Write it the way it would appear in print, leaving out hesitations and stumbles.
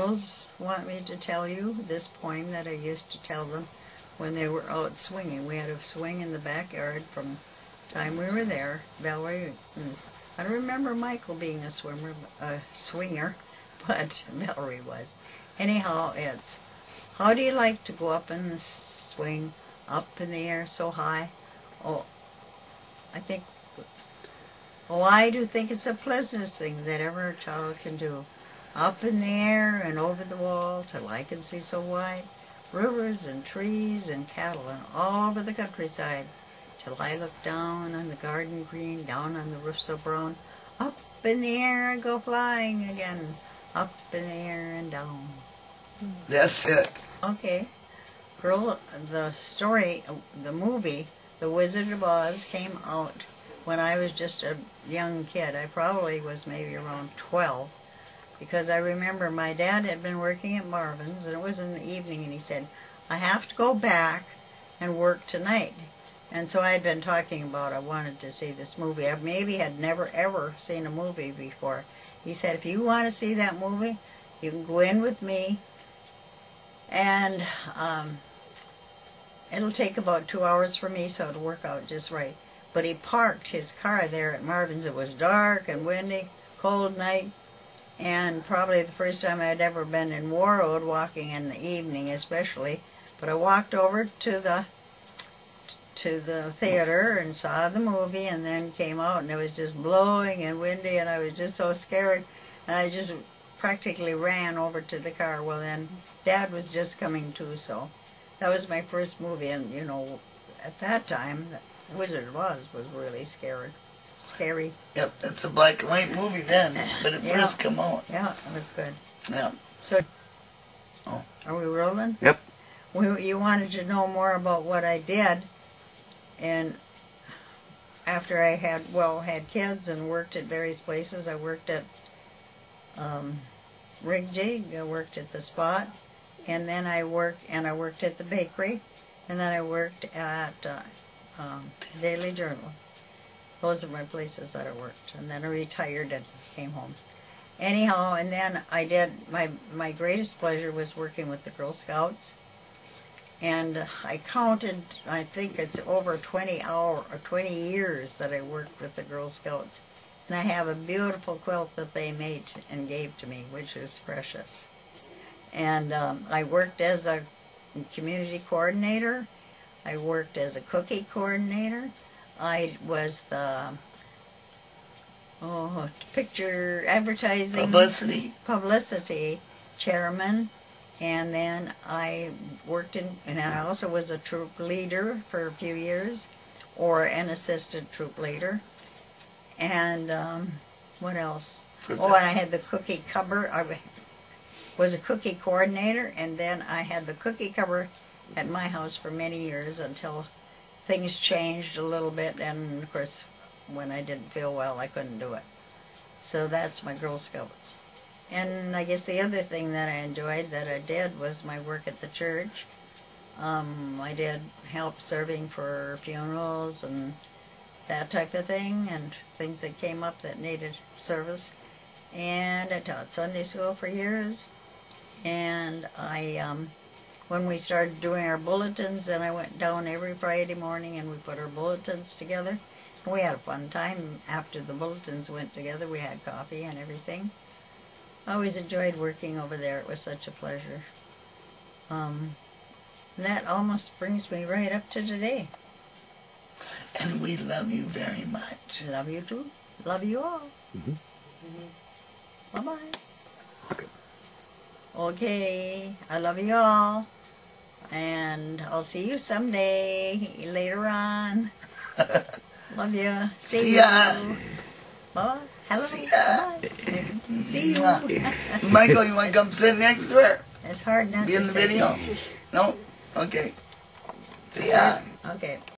Girls want me to tell you this poem that I used to tell them when they were out swinging. We had a swing in the backyard from the time we were there. Valerie, I don't remember Michael being a swinger, but Valerie was. Anyhow, it's, how do you like to go up in the swing, up in the air so high? Oh, I do think it's the pleasantest thing that ever a child can do. Up in the air and over the wall till I can see so wide, rivers and trees and cattle and all over the countryside, till I look down on the garden green, down on the roofs so brown. Up in the air I go flying again, up in the air and down. That's it. Okay. Girl, the story, the movie, The Wizard of Oz, came out when I was just a young kid. I probably was maybe around 12. Because I remember my dad had been working at Marvin's, and it was in the evening, and he said, I have to go back and work tonight. And so I had been talking about I wanted to see this movie. I maybe had never, ever seen a movie before. He said, if you want to see that movie, you can go in with me, and it'll take about 2 hours for me, so it'll work out just right. But he parked his car there at Marvin's. It was dark and windy, cold night. And probably the first time I'd ever been in Warroad, walking in the evening especially. But I walked over to the theater and saw the movie, and then came out, and it was just blowing and windy, and I was just so scared. And I just practically ran over to the car. Well, then Dad was just coming too, so that was my first movie. And, you know, at that time, The Wizard of Oz was really scary. Yep, it's a black and white movie then, but it first come out. Yeah, it was good. Yeah. So, are we rolling? Yep. You wanted to know more about what I did, and after I had kids and worked at various places. I worked at Rig Jig, I worked at the Spot, and then I worked at the bakery, and then I worked at Daily Journal. Those are my places that I worked. And then I retired and came home. Anyhow, and then I did, my greatest pleasure was working with the Girl Scouts. And I counted, I think it's over 20 years that I worked with the Girl Scouts. And I have a beautiful quilt that they made and gave to me, which is precious. And I worked as a community coordinator. I worked as a cookie coordinator. I was the picture advertising publicity chairman, and then I worked and I also was a troop leader for a few years, or an assistant troop leader. And what else? And I had the cookie cupboard. I was a cookie coordinator, and then I had the cookie cupboard at my house for many years until things changed a little bit, and of course when I didn't feel well I couldn't do it. So that's my Girl Scouts. And I guess the other thing that I enjoyed that I did was my work at the church. I did help serving for funerals and that type of thing, and things that came up that needed service. And I taught Sunday school for years, and when we started doing our bulletins, then I went down every Friday morning and we put our bulletins together. And we had a fun time after the bulletins went together. We had coffee and everything. I always enjoyed working over there. It was such a pleasure. That almost brings me right up to today. And we love you very much. Love you too. Love you all. Bye-bye. Okay, I love you all. And I'll see you someday, later on. Love you. See ya. Bye. Hello. See ya. Bye. See you. Michael, you want to come sit next to her? It's hard not Be to in the video? No? Okay. See ya. Okay.